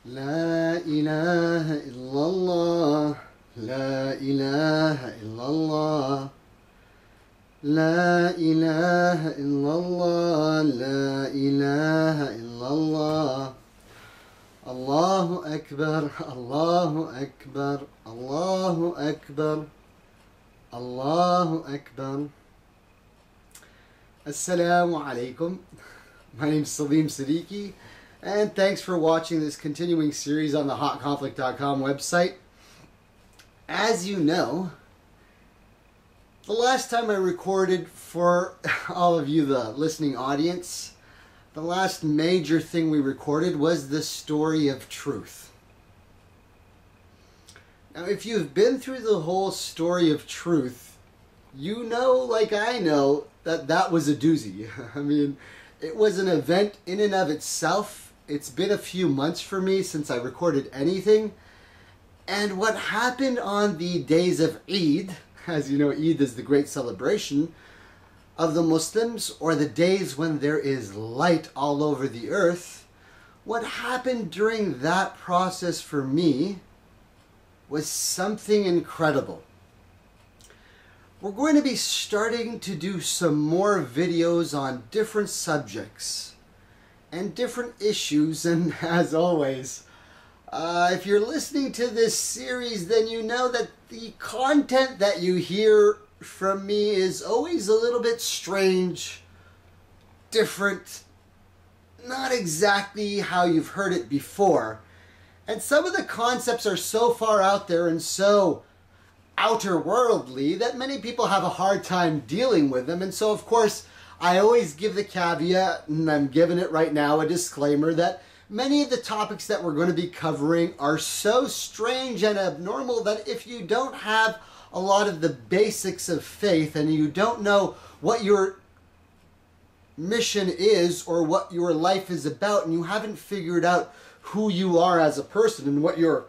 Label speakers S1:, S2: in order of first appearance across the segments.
S1: لا إله إلا الله لا إله إلا الله لا إله إلا الله لا إله إلا الله الله أكبر الله أكبر الله أكبر الله أكبر. Assalamu alaikum. My name is Salim Siddiqui, and thanks for watching this continuing series on the hotconflict.com website. As you know, the last time I recorded for all of you, the listening audience, the last major thing we recorded was the story of truth. Now, if you've been through the whole story of truth, you know, like I know, that was a doozy. I mean, it was an event in and of itself. It's been a few months for me since I recorded anything. And what happened on the days of Eid, as you know, Eid is the great celebration of the Muslims, or the days when there is light all over the earth, what happened during that process for me was something incredible. We're going to be starting to do some more videos on different subjects and different issues, and as always, if you're listening to this series, then you know that the content that you hear from me is always a little bit strange, different, not exactly how you've heard it before. And some of the concepts are so far out there and so outer worldly that many people have a hard time dealing with them. And so, of course, I always give the caveat, and I'm giving it right now, a disclaimer, that many of the topics that we're going to be covering are so strange and abnormal that if you don't have a lot of the basics of faith and you don't know what your mission is or what your life is about, and you haven't figured out who you are as a person and what your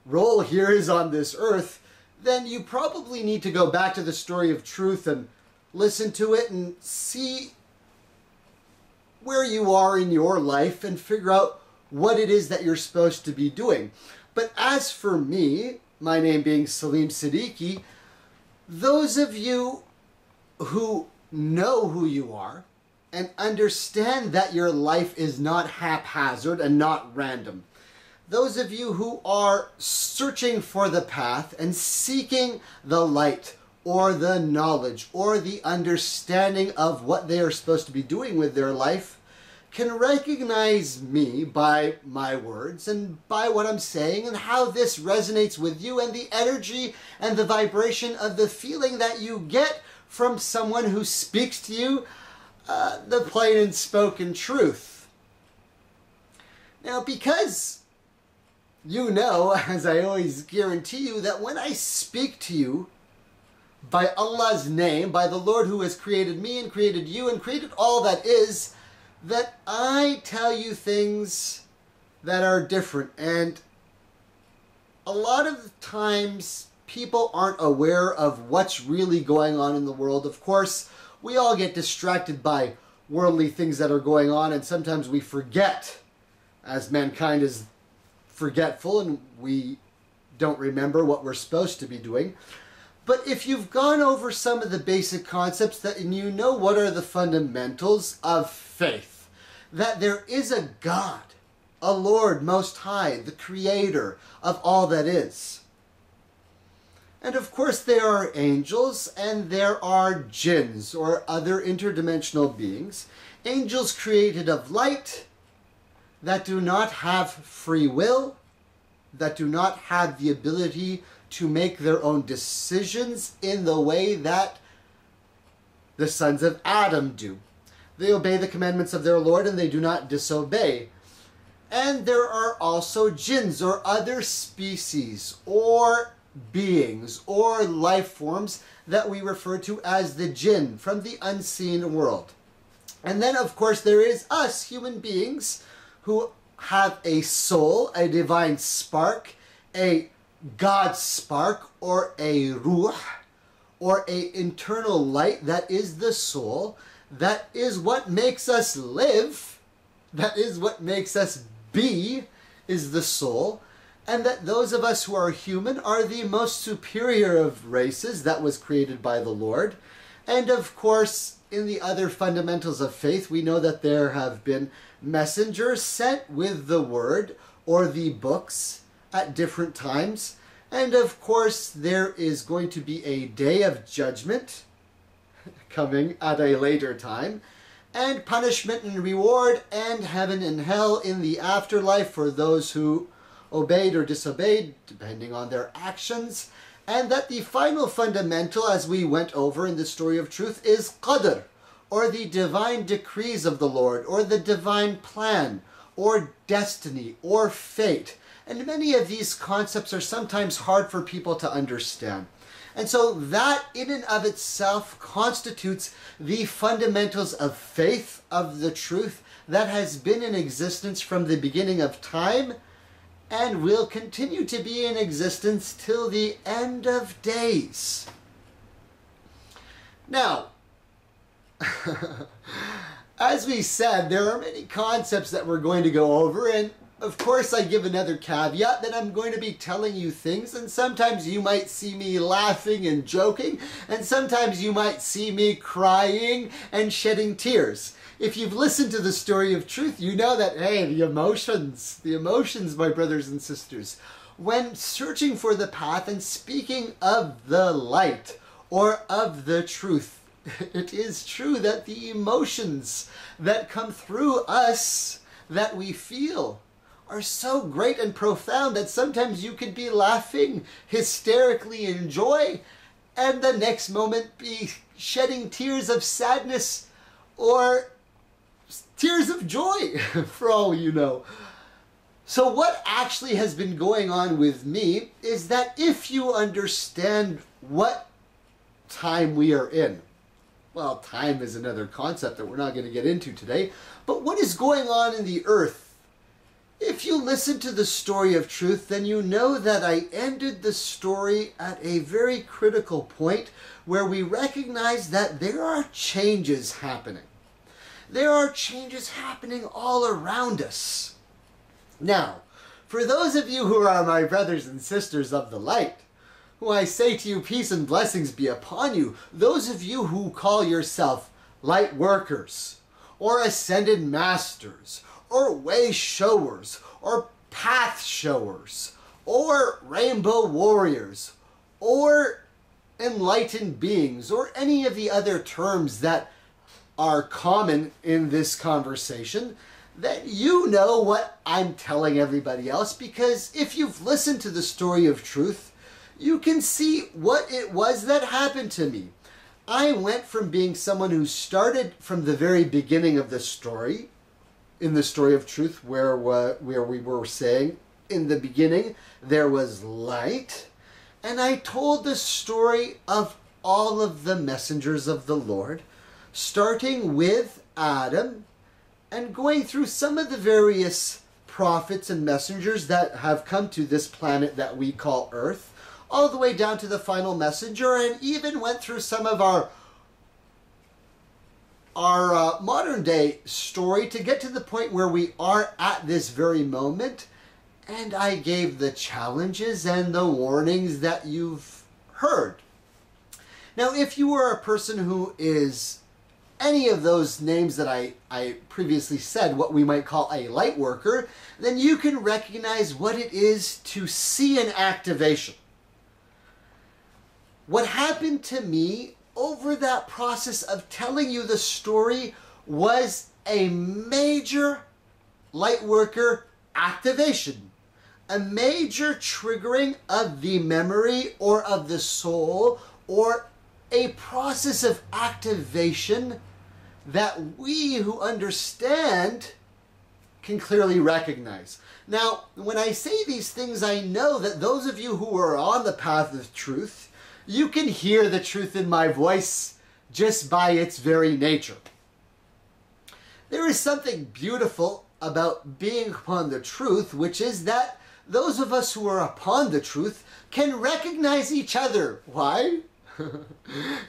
S1: role here is on this earth, then you probably need to go back to the story of truth and listen to it and see where you are in your life and figure out what it is that you're supposed to be doing. But as for me, my name being Salim Siddiqui, those of you who know who you are and understand that your life is not haphazard and not random, those of you who are searching for the path and seeking the light or the knowledge or the understanding of what they are supposed to be doing with their life can recognize me by my words and by what I'm saying and how this resonates with you and the energy and the vibration of the feeling that you get from someone who speaks to you the plain and spoken truth. Now, because you know, as I always guarantee you, that when I speak to you by Allah's name, by the Lord who has created me and created you and created all that is, that I tell you things that are different. And a lot of times people aren't aware of what's really going on in the world. Of course, we all get distracted by worldly things that are going on, and sometimes we forget, as mankind is forgetful, and we don't remember what we're supposed to be doing. But if you've gone over some of the basic concepts that, and you know what are the fundamentals of faith, that there is a God, a Lord Most High, the creator of all that is. And of course there are angels and there are jinns, or other interdimensional beings. Angels created of light, that do not have free will, that do not have the ability to make their own decisions in the way that the sons of Adam do. They obey the commandments of their Lord and they do not disobey. And there are also jinns, or other species or beings or life forms that we refer to as the jinn, from the unseen world. And then of course there is us, human beings, who have a soul, a divine spark, a God spark, or a ruh, or a internal light that is the soul, that is what makes us live, that is what makes us be, is the soul, and that those of us who are human are the most superior of races that was created by the Lord. And of course, in the other fundamentals of faith, we know that there have been messengers sent with the word or the books at different times. And of course, there is going to be a day of judgment coming at a later time, and punishment and reward, and heaven and hell in the afterlife for those who obeyed or disobeyed, depending on their actions. And that the final fundamental, as we went over in the story of truth, is qadr, or the divine decrees of the Lord, or the divine plan, or destiny, or fate. And many of these concepts are sometimes hard for people to understand. And so that in and of itself constitutes the fundamentals of faith, of the truth that has been in existence from the beginning of time and will continue to be in existence till the end of days. Now, as we said, there are many concepts that we're going to go over, and of course I give another caveat that I'm going to be telling you things, and sometimes you might see me laughing and joking, and sometimes you might see me crying and shedding tears. If you've listened to the story of truth, you know that, hey, the emotions, my brothers and sisters, when searching for the path and speaking of the light or of the truth, it is true that the emotions that come through us that we feel are so great and profound that sometimes you could be laughing hysterically in joy and the next moment be shedding tears of sadness or tears of joy, for all you know. So what actually has been going on with me is that if you understand what time we are in, well, time is another concept that we're not going to get into today, but what is going on in the earth, if you listen to the story of truth, then you know that I ended the story at a very critical point where we recognize that there are changes happening. There are changes happening all around us. Now, for those of you who are my brothers and sisters of the light, who I say to you, peace and blessings be upon you, those of you who call yourself light workers, or ascended masters, or way showers, or path showers, or rainbow warriors, or enlightened beings, or any of the other terms that are common in this conversation, that you know what I'm telling everybody else, because if you've listened to the story of truth, you can see what it was that happened to me. I went from being someone who started from the very beginning of the story, in the story of truth, where we were saying, in the beginning there was light, and I told the story of all of the messengers of the Lord, starting with Adam, and going through some of the various prophets and messengers that have come to this planet that we call Earth, all the way down to the final messenger, and even went through some of our modern day story to get to the point where we are at this very moment. And I gave the challenges and the warnings that you've heard. Now, if you are a person who is any of those names that I previously said, what we might call a light worker, then you can recognize what it is to see an activation. What happened to me over that process of telling you the story was a major light worker activation, a major triggering of the memory or of the soul, or a process of activation that we who understand can clearly recognize. Now, when I say these things, I know that those of you who are on the path of truth, you can hear the truth in my voice just by its very nature. There is something beautiful about being upon the truth, which is that those of us who are upon the truth can recognize each other. Why?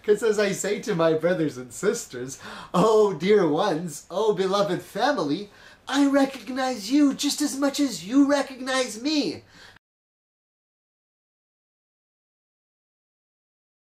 S1: Because as I say to my brothers and sisters, oh dear ones, oh beloved family, I recognize you just as much as you recognize me.